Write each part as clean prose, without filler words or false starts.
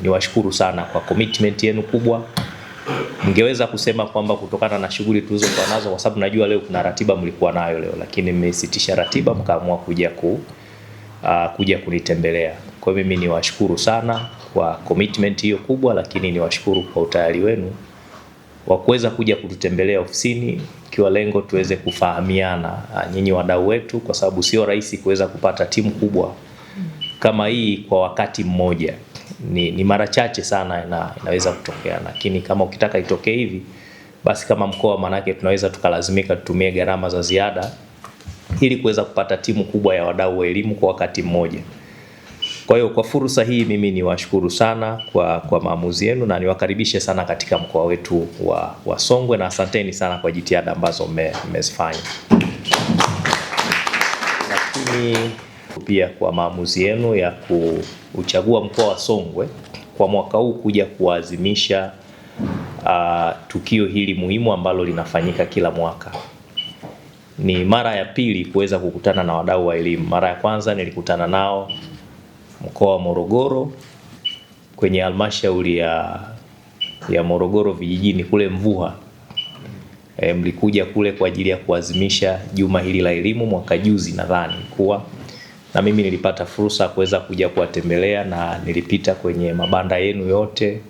Niwashukuru sana kwa commitment yenu kubwa. Mngeweza kusema kwamba kutokana na shughuli tulizokuwa nazo, kwa sababu najua leo kuna ratiba mlikuwa nayo leo, lakini mmesitisha ratiba mkaamua kuja kunitembelea. Kwa mimi niwashukuru sana kwa commitment hiyo kubwa, lakini niwashukuru kwa utayari wenu wa kuweza kuja kututembelea ofisini, ikiwa lengo tuweze kufahamiana nyinyi wadau wetu, kwa sababu sio rahisi kuweza kupata timu kubwa kama hii kwa wakati mmoja. Ni mara chache sana inaweza kutokea, lakini kama ukitaka itokee hivi, basi kama mkoa, manake tunaweza tukalazimika tutumie gharama za ziada ili kuweza kupata timu kubwa ya wadau wa elimu kwa wakati mmoja. Kwa hiyo kwa fursa hii mimi niwashukuru sana kwa maamuzi yenu, na niwakaribishe sana katika mkoa wetu wa Songwe, na asanteni sana kwa jitihada ambazo mmezifanya. Lakini pia kwa maamuzi yenu ya kuchagua mkoa wa Songwe kwa mwaka huu kuja kuadhimisha tukio hili muhimu ambalo linafanyika kila mwaka. Ni mara ya pili kuweza kukutana na wadau wa elimu. Mara ya kwanza nilikutana nao mkoa wa Morogoro kwenye halmashauri ya Morogoro vijijini kule Mvuha. Mlikuja kule kwa ajili ya kuadhimisha juma hili la elimu mwaka juzi nadhani kuwa, na mimi nilipata fursa kuweza kuja kuwatembelea, na nilipita kwenye mabanda yenu yote.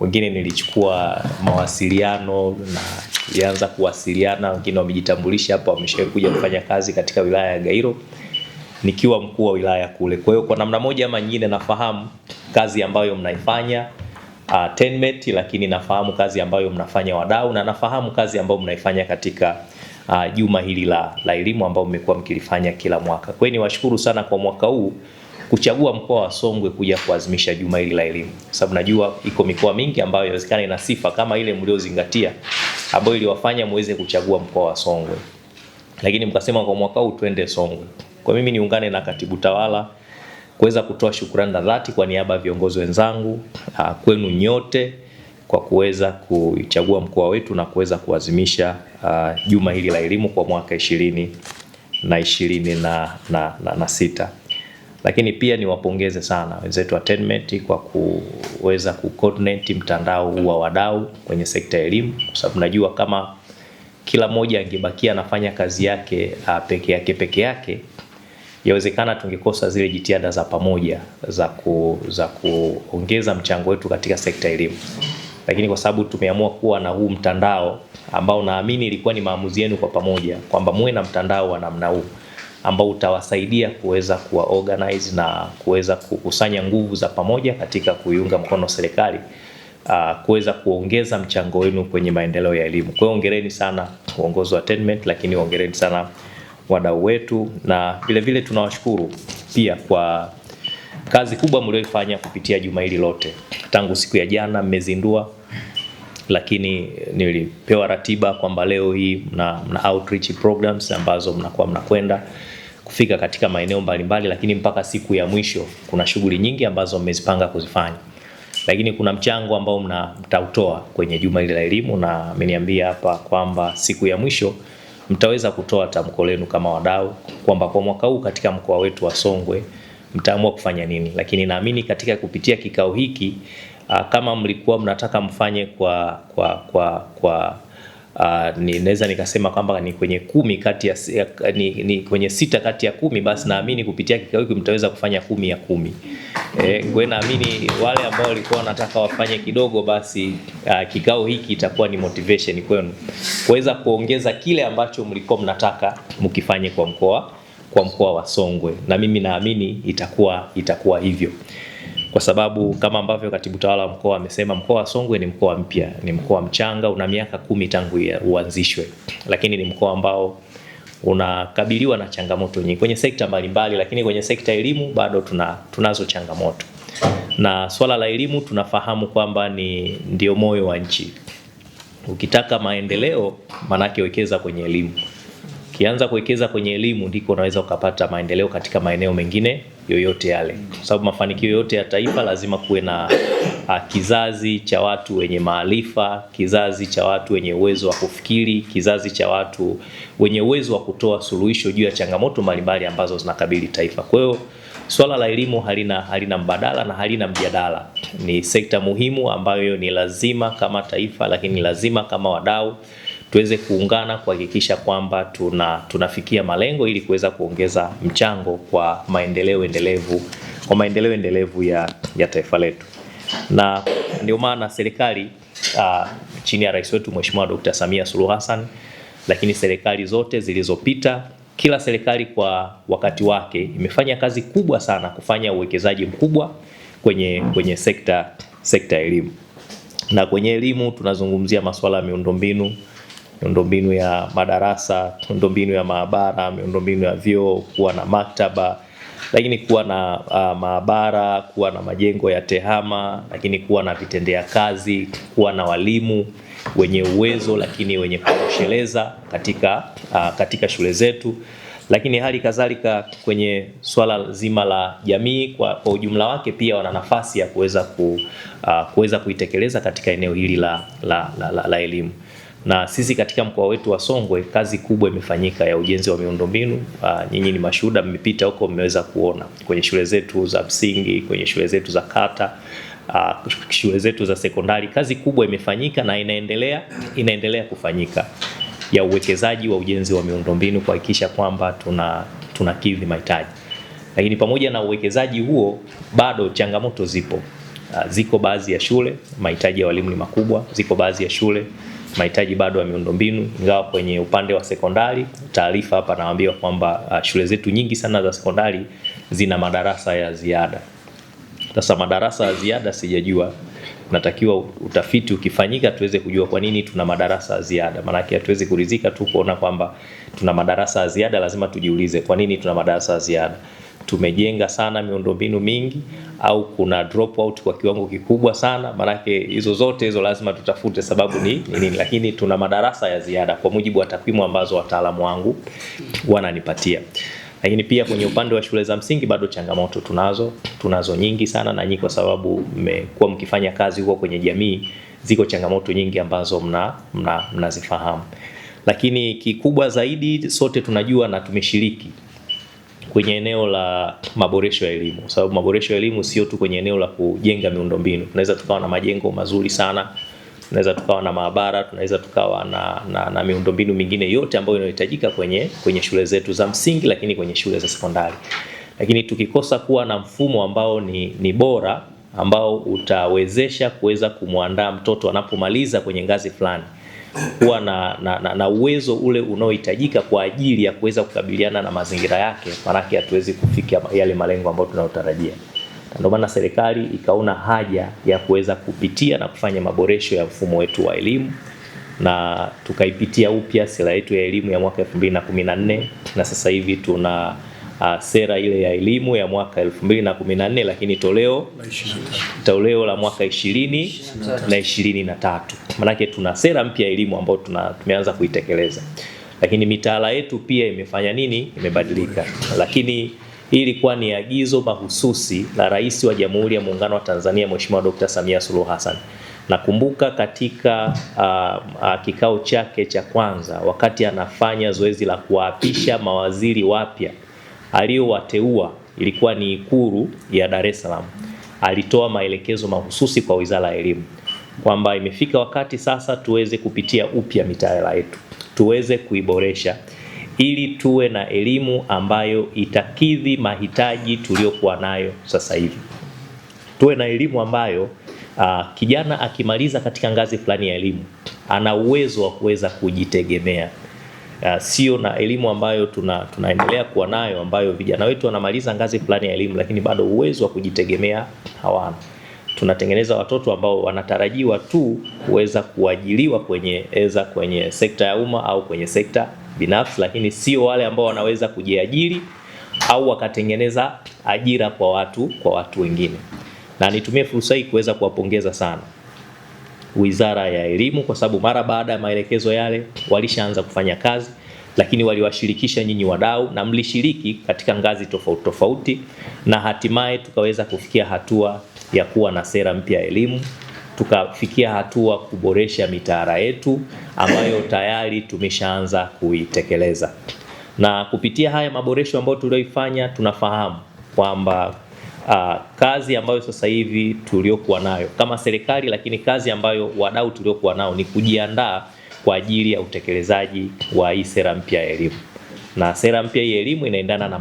Wengine nilichukua mawasiliano na nilianza kuwasiliana, wengine wamejitambulisha hapa, wameshawahi kuja kufanya kazi katika wilaya ya Gairo nikiwa mkuu wa wilaya kule. Kwa hiyo kwa namna moja ama nyingine nafahamu kazi ambayo mnaifanya TENMET, lakini nafahamu kazi ambayo mnafanya wadau, na nafahamu kazi ambayo mnaifanya katika juma hili la elimu ambao mmekuwa mkilifanya kila mwaka. Kwa hiyo niwashukuru sana kwa mwaka huu kuchagua mkoa wa Songwe kuja kuadhimisha juma hili la elimu, sababu najua iko mikoa mingi ambayo inawezekana ina sifa kama ile mliozingatia ambayo iliwafanya muweze kuchagua mkoa wa Songwe, lakini mkasema kwa mwaka huu twende Songwe. Kwa mimi niungane na katibu tawala kuweza kutoa shukrani za dhati kwa niaba ya viongozi wenzangu kwenu nyote kwa kuweza kuchagua mkoa wetu na kuweza kuadhimisha juma hili la elimu kwa mwaka 2026. Lakini pia niwapongeze sana wenzetu wa TENMET kwa kuweza kucoordinate mtandao huu wa wadau kwenye sekta ya elimu, kwa sababu najua kama kila mmoja angebakia anafanya kazi yake peke yake, yawezekana tungekosa zile jitihada za pamoja za kuongeza mchango wetu katika sekta ya elimu. Lakini kwa sababu tumeamua kuwa na huu mtandao ambao naamini ilikuwa ni maamuzi yenu kwa pamoja kwamba muwe na mtandao wa namna huu ambao utawasaidia kuweza kuwa organize na kuweza kukusanya nguvu za pamoja katika kuiunga mkono serikali kuweza kuongeza mchango wenu kwenye maendeleo ya elimu. Kwa hiyo hongereni sana uongozi wa TENMET, lakini hongereni sana wadau wetu, na vile vile tunawashukuru pia kwa kazi kubwa mlioifanya kupitia juma hili lote. Tangu siku ya jana mmezindua, lakini nilipewa ratiba kwamba leo hii mna outreach programs ambazo mnakuwa mnakwenda kufika katika maeneo mbalimbali, lakini mpaka siku ya mwisho kuna shughuli nyingi ambazo mmezipanga kuzifanya. Lakini kuna mchango ambao mtautoa kwenye juma hili la elimu, na ameniambia hapa kwamba siku ya mwisho mtaweza kutoa tamko lenu kama wadau kwamba kwa mwaka huu katika mkoa wetu wa Songwe mtaamua kufanya nini. Lakini naamini katika kupitia kikao hiki kama mlikuwa mnataka mfanye ninaweza nikasema kwamba ni kwenye 10 kati ya ni kwenye 6 kati ya 10, basi naamini kupitia kikao hiki mtaweza kufanya 10 ya 10. Kwa hiyo naamini wale ambao walikuwa wanataka wafanye kidogo, basi kikao hiki itakuwa ni motivation kwenu kuweza kuongeza kile ambacho mlikuwa mnataka mkifanye kwa mkoa wa Songwe, na mimi naamini itakuwa hivyo, kwa sababu kama ambavyo katibu tawala wa mkoa amesema, mkoa wa Songwe ni mkoa mpya, ni mkoa mchanga, una miaka 10 tangu uanzishwe, lakini ni mkoa ambao unakabiliwa na changamoto nyingi kwenye sekta mbalimbali, lakini kwenye sekta ya elimu bado tunazo changamoto. Na swala la elimu tunafahamu kwamba ndio moyo wa nchi. Ukitaka maendeleo, manake wekeza kwenye elimu. Ukianza kuwekeza kwenye elimu ndiko unaweza ukapata maendeleo katika maeneo mengine yoyote yale. Kwa sababu mafanikio yote ya taifa lazima kuwe na kizazi cha watu wenye maarifa, kizazi cha watu wenye uwezo wa kufikiri, kizazi cha watu wenye uwezo wa kutoa suluhisho juu ya changamoto mbalimbali ambazo zinakabili taifa. Kwa hiyo Swala la elimu halina mbadala na halina mjadala. Ni sekta muhimu ambayo ni lazima kama taifa, lakini lazima kama wadau tuweze kuungana kuhakikisha kwamba tunafikia malengo ili kuweza kuongeza mchango kwa maendeleo endelevu ya taifa letu. Na ndio maana serikali chini ya rais wetu Mheshimiwa Dr. Samia Suluhu Hassan, lakini serikali zote zilizopita, kila serikali kwa wakati wake imefanya kazi kubwa sana kufanya uwekezaji mkubwa kwenye sekta ya elimu. Na kwenye elimu tunazungumzia masuala ya miundombinu ya madarasa, miundombinu ya maabara, miundombinu ya vyoo, kuwa na maktaba, lakini kuwa na maabara, kuwa na majengo ya tehama, lakini kuwa na vitendea kazi, kuwa na walimu wenye uwezo lakini wenye kutosheleza katika shule zetu. Lakini hali kadhalika kwenye swala zima la jamii kwa ujumla wake pia wana nafasi ya kuweza kuitekeleza katika eneo hili la elimu. Na sisi katika mkoa wetu wa Songwe kazi kubwa imefanyika ya ujenzi wa miundombinu. Nyinyi ni mashuhuda, mmepita huko mmeweza kuona kwenye shule zetu za msingi, kwenye shule zetu za kata, shule zetu za sekondari, kazi kubwa imefanyika na inaendelea kufanyika ya uwekezaji wa ujenzi wa miundombinu kuhakikisha kwamba tunakidhi mahitaji. Lakini pamoja na uwekezaji huo bado changamoto zipo. Ziko baadhi ya shule mahitaji ya walimu ni makubwa, ziko baadhi ya shule mahitaji bado ya miundombinu, ingawa kwenye upande wa sekondari taarifa hapa naambiwa kwamba shule zetu nyingi sana za sekondari zina madarasa ya ziada. Sasa madarasa ya ziada sijajua, natakiwa utafiti ukifanyika tuweze kujua kwa nini tuna madarasa ya ziada. Maana yake hatuwezi kuridhika tu kuona kwamba tuna madarasa ya ziada, lazima tujiulize kwa nini tuna madarasa ya ziada. Tumejenga sana miundombinu mingi au kuna drop out kwa kiwango kikubwa sana? Maana yake hizo lazima tutafute sababu ni nini, lakini tuna madarasa ya ziada kwa mujibu wa takwimu ambazo wataalamu wangu wananipatia. Lakini pia kwenye upande wa shule za msingi bado changamoto tunazo nyingi sana, na nyinyi kwa sababu mmekuwa mkifanya kazi huko kwenye jamii, ziko changamoto nyingi ambazo mnazifahamu. Lakini kikubwa zaidi sote tunajua na tumeshiriki kwenye eneo la maboresho ya elimu, sababu maboresho ya elimu sio tu kwenye eneo la kujenga miundombinu. Tunaweza tukawa na majengo mazuri sana, tunaweza tukawa na maabara, tunaweza tukawa na miundombinu mingine yote ambayo inahitajika kwenye shule zetu za msingi, lakini kwenye shule za sekondari. Lakini tukikosa kuwa na mfumo ambao ni bora, ambao utawezesha kuweza kumwandaa mtoto anapomaliza kwenye ngazi fulani kuwa na uwezo ule unaohitajika kwa ajili ya kuweza kukabiliana na mazingira yake, maanake hatuwezi kufikia yale malengo ambayo tunayotarajia. Ndio maana serikali ikaona haja ya kuweza kupitia na kufanya maboresho ya mfumo wetu wa elimu, na tukaipitia upya sera yetu ya elimu ya mwaka 2014 na sasa hivi tuna sera ile ya elimu ya mwaka 2014, lakini toleo la mwaka 2023. Maanake tuna sera mpya ya elimu ambayo tumeanza kuitekeleza, lakini mitaala yetu pia imefanya nini, imebadilika. Lakini hii ilikuwa ni agizo mahususi la Rais wa Jamhuri ya Muungano wa Tanzania Mheshimiwa Dr. Samia Suluhu Hassan. Nakumbuka katika kikao chake cha kwanza wakati anafanya zoezi la kuwaapisha mawaziri wapya aliyowateua, ilikuwa ni Ikulu ya Dar es Salaam, alitoa maelekezo mahususi kwa Wizara ya Elimu kwamba imefika wakati sasa tuweze kupitia upya mitaala yetu, tuweze kuiboresha ili tuwe na elimu ambayo itakidhi mahitaji tuliyokuwa nayo sasa hivi. Tuwe na elimu ambayo kijana akimaliza katika ngazi fulani ya elimu ana uwezo wa kuweza kujitegemea. Sio na elimu ambayo tunaendelea kuwa nayo ambayo vijana wetu wanamaliza ngazi fulani ya elimu lakini bado uwezo wa kujitegemea hawana. Tunatengeneza watoto ambao wanatarajiwa tu kuweza kuajiliwa kwenye sekta ya umma au kwenye sekta binafsi, lakini sio wale ambao wanaweza kujiajiri au wakatengeneza ajira kwa watu wengine. Na nitumie fursa hii kuweza kuwapongeza sana Wizara ya Elimu kwa sababu mara baada ya maelekezo yale walishaanza kufanya kazi, lakini waliwashirikisha nyinyi wadau na mlishiriki katika ngazi tofauti na hatimaye tukaweza kufikia hatua ya kuwa na sera mpya ya elimu, tukafikia hatua kuboresha mitaala yetu ambayo tayari tumeshaanza kuitekeleza. Na kupitia haya maboresho ambayo tulioifanya tunafahamu kwamba kazi ambayo sasa hivi tuliokuwa nayo kama serikali, lakini kazi ambayo wadau tuliokuwa nao ni kujiandaa kwa ajili ya utekelezaji wa hii sera mpya ya elimu. Na sera mpya ya elimu inaendana na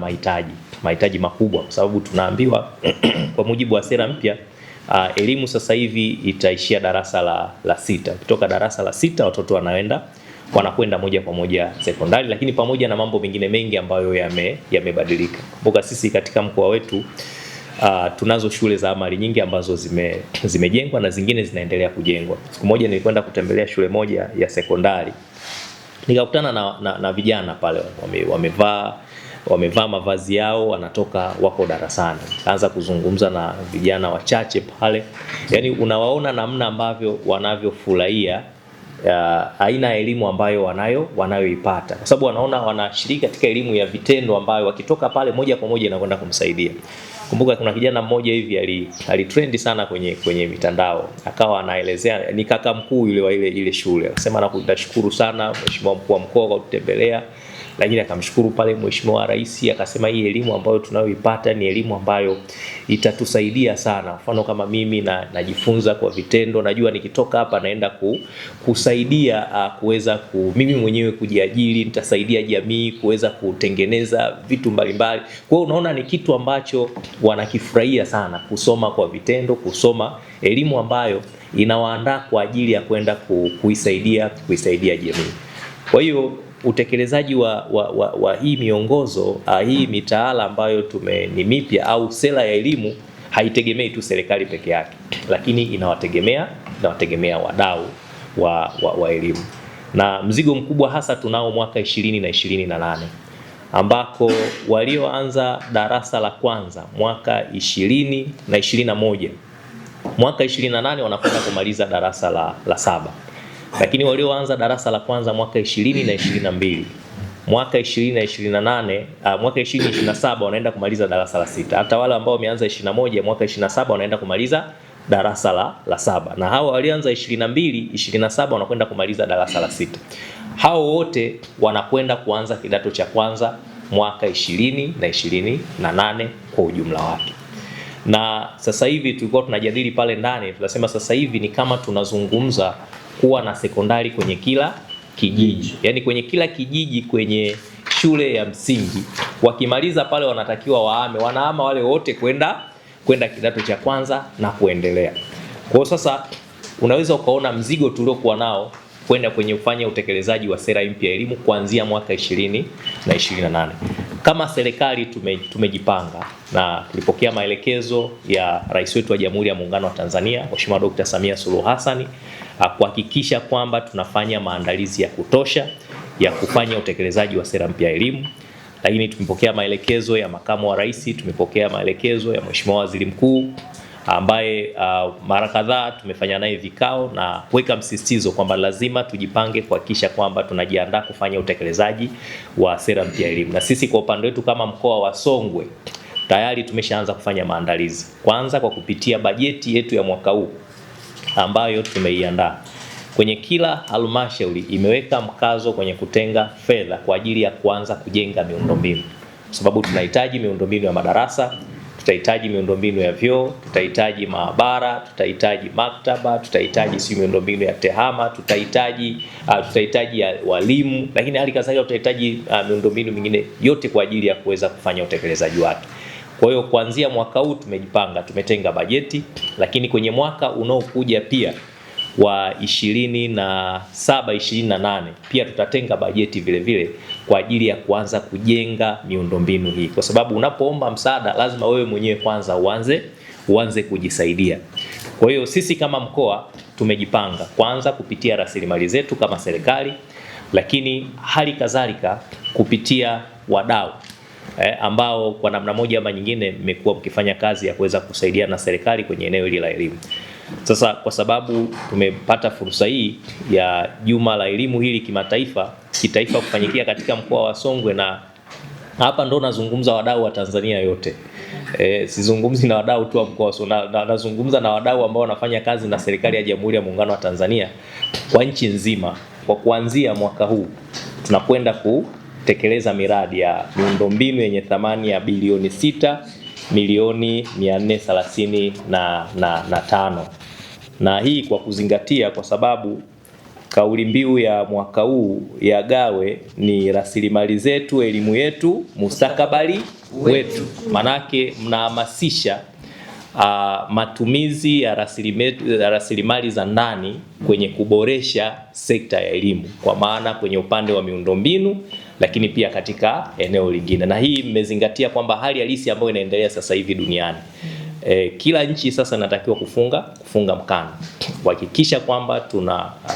mahitaji makubwa, kwa sababu tunaambiwa kwa mujibu wa sera mpya elimu sasa hivi itaishia darasa la 6. Kutoka darasa la 6 watoto wanakwenda moja kwa moja sekondari, lakini pamoja na mambo mengine mengi ambayo yamebadilika. Kumbuka sisi katika mkoa wetu tunazo shule za amali nyingi ambazo zimejengwa na zingine zinaendelea kujengwa. Siku moja nilikwenda kutembelea shule moja ya sekondari, nikakutana na vijana pale wamevaa mavazi yao, wako darasani. Kaanza kuzungumza na vijana wachache pale, yani unawaona namna ambavyo wanavyofurahia aina ya elimu ambayo wanayoipata, kwa sababu wanaona wanashiriki katika elimu ya vitendo ambayo wakitoka pale moja kwa moja inakwenda kumsaidia. Kumbuka kuna kijana mmoja hivi alitrend sana kwenye mitandao, akawa anaelezea, ni kaka mkuu yule wa ile shule, akasema nashukuru sana Mheshimiwa Mkuu wa Mkoa kwa kutembelea, lakini akamshukuru pale Mheshimiwa Rais, akasema hii elimu ambayo tunayoipata ni elimu ambayo itatusaidia sana. Mfano kama mimi najifunza kwa vitendo, najua nikitoka hapa naenda kusaidia kuweza mimi mwenyewe kujiajiri, nitasaidia jamii kuweza kutengeneza vitu mbalimbali. Kwa hiyo unaona ni kitu ambacho wanakifurahia sana, kusoma kwa vitendo, kusoma elimu ambayo inawaandaa kwa ajili ya kwenda kuisaidia jamii. Kwa hiyo utekelezaji wa hii miongozo, hii mitaala ambayo ni mipya au sera ya elimu haitegemei tu serikali peke yake, lakini inawategemea wadau wa elimu. Na mzigo mkubwa hasa tunao mwaka 2028 ambako walioanza darasa la kwanza mwaka 2021, mwaka 28 wanakwenda kumaliza darasa la 7. Lakini walioanza darasa la kwanza mwaka 2022, mwaka 2028, mwaka 2027 wanaenda kumaliza darasa la 6. Hata wale ambao wameanza 21, mwaka 27 wanaenda kumaliza darasa la 7. Na hao walioanza 22, 27 wanakwenda kumaliza darasa la 6. Hao wote wanakwenda kuanza kidato cha kwanza mwaka 2028 kwa ujumla wake. Na sasa hivi tulikuwa tunajadili pale ndani, tunasema sasa hivi ni kama tunazungumza kuwa na sekondari kwenye kila kijiji. Yaani kwenye kila kijiji, kwenye shule ya msingi wakimaliza pale wanatakiwa wanahama wale wote kwenda kidato cha kwanza na kuendelea. Kwa hiyo sasa unaweza ukaona mzigo tuliokuwa nao kwenda kwenye kufanya utekelezaji wa sera mpya ya elimu kuanzia mwaka 2028. Kama serikali tumejipanga na tulipokea maelekezo ya Rais wetu wa Jamhuri ya Muungano wa Tanzania Mheshimiwa Dr. Samia Suluhu Hassan kuhakikisha kwamba tunafanya maandalizi ya kutosha ya kufanya utekelezaji wa sera mpya ya elimu. Lakini tumepokea maelekezo ya Makamu wa Rais, tumepokea maelekezo ya Mheshimiwa Waziri Mkuu ambaye mara kadhaa tumefanya naye vikao na kuweka msisitizo kwamba lazima tujipange kuhakikisha kwamba tunajiandaa kufanya utekelezaji wa sera mpya ya elimu. Na sisi kwa upande wetu kama mkoa wa Songwe tayari tumeshaanza kufanya maandalizi, kwanza kwa kupitia bajeti yetu ya mwaka huu ambayo tumeiandaa. Kwenye kila halmashauri imeweka mkazo kwenye kutenga fedha kwa ajili ya kuanza kujenga miundombinu, kwa sababu tunahitaji miundombinu ya madarasa, tutahitaji miundombinu ya vyoo, tutahitaji maabara, tutahitaji maktaba, tutahitaji miundombinu ya tehama, tutahitaji walimu, lakini hali kadhalika tutahitaji miundombinu mingine yote kwa ajili ya kuweza kufanya utekelezaji wake. Kwa hiyo kuanzia mwaka huu tumejipanga, tumetenga bajeti, lakini kwenye mwaka unaokuja pia wa 27-28 pia tutatenga bajeti vile kwa ajili ya kuanza kujenga miundombinu hii, kwa sababu unapoomba msaada lazima wewe mwenyewe kwanza uanze kujisaidia. Kwa hiyo sisi kama mkoa tumejipanga kwanza kupitia rasilimali zetu kama serikali, lakini hali kadhalika kupitia wadau ambao kwa namna moja ama nyingine mmekuwa mkifanya kazi ya kuweza kusaidia na serikali kwenye eneo hili la elimu. Sasa kwa sababu tumepata fursa hii ya juma la elimu hili kitaifa kufanyikia katika mkoa wa Songwe, na hapa ndo nazungumza wadau wa Tanzania yote. Sizungumzi na wadau tu wa mkoa, nazungumza na wadau ambao wanafanya kazi na serikali ya Jamhuri ya Muungano wa Tanzania kwa nchi nzima. Kwa kuanzia mwaka huu tunakwenda kutekeleza miradi ya miundombinu yenye thamani ya bilioni 6 milioni 435, na hii kwa kuzingatia, kwa sababu kauli mbiu ya mwaka huu ya GAWE ni rasilimali zetu, elimu yetu, mustakabali wetu. Manake mnahamasisha matumizi ya rasilimali za ndani kwenye kuboresha sekta ya elimu, kwa maana kwenye upande wa miundombinu, lakini pia katika eneo lingine. Na hii mmezingatia kwamba hali halisi ambayo inaendelea sasa hivi duniani, kila nchi sasa inatakiwa kufunga mkanda kuhakikisha kwamba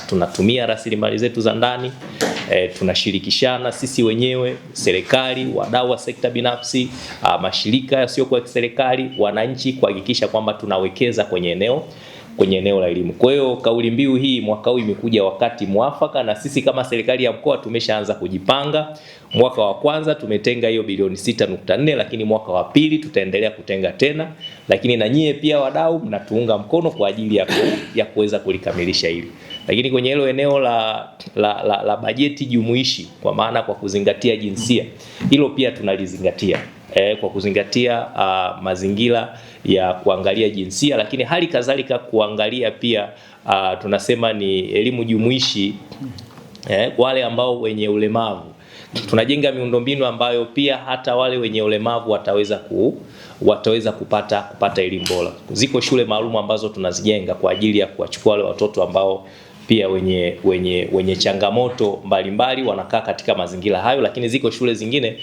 tunatumia rasilimali zetu za ndani, tunashirikishana sisi wenyewe, serikali, wadau wa sekta binafsi, mashirika yasiyokuwa ya kiserikali, wananchi, kuhakikisha kwamba tunawekeza kwenye eneo la elimu. Kwa hiyo kauli mbiu hii mwaka huu imekuja wakati mwafaka, na sisi kama serikali ya mkoa tumeshaanza kujipanga. Mwaka wa kwanza tumetenga hiyo bilioni 6.4, lakini mwaka wa pili tutaendelea kutenga tena, lakini na nyie pia wadau mnatuunga mkono kwa ajili ya kuweza kulikamilisha hili. Lakini kwenye hilo eneo la bajeti jumuishi, kwa maana kwa kuzingatia jinsia, hilo pia tunalizingatia kwa kuzingatia mazingira ya kuangalia jinsia, lakini hali kadhalika kuangalia pia tunasema ni elimu jumuishi wale ambao wenye ulemavu. Tunajenga miundombinu ambayo pia hata wale wenye ulemavu wataweza kupata elimu bora. Ziko shule maalum ambazo tunazijenga kwa ajili ya kuwachukua wale watoto ambao pia wenye changamoto mbalimbali wanakaa katika mazingira hayo, lakini ziko shule zingine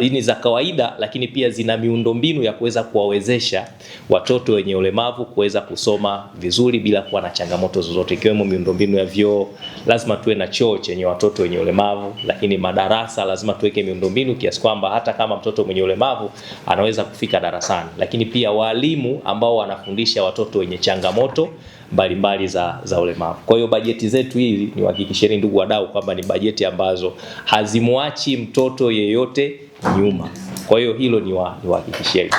ni za kawaida, lakini pia zina miundombinu ya kuweza kuwawezesha watoto wenye ulemavu kuweza kusoma vizuri bila kuwa na changamoto zozote, ikiwemo miundombinu ya vyoo. Lazima tuwe na choo chenye watoto wenye ulemavu, lakini madarasa lazima tuweke miundombinu kiasi kwamba hata kama mtoto mwenye ulemavu anaweza kufika darasani, lakini pia walimu ambao wanafundisha watoto wenye changamoto mbalimbali za ulemavu. Kwa hiyo bajeti zetu hili niwahakikisheni ndugu wadau kwamba ni bajeti ambazo hazimwachi mtoto yeyote nyuma. Kwa hiyo hilo niwahakikisheni.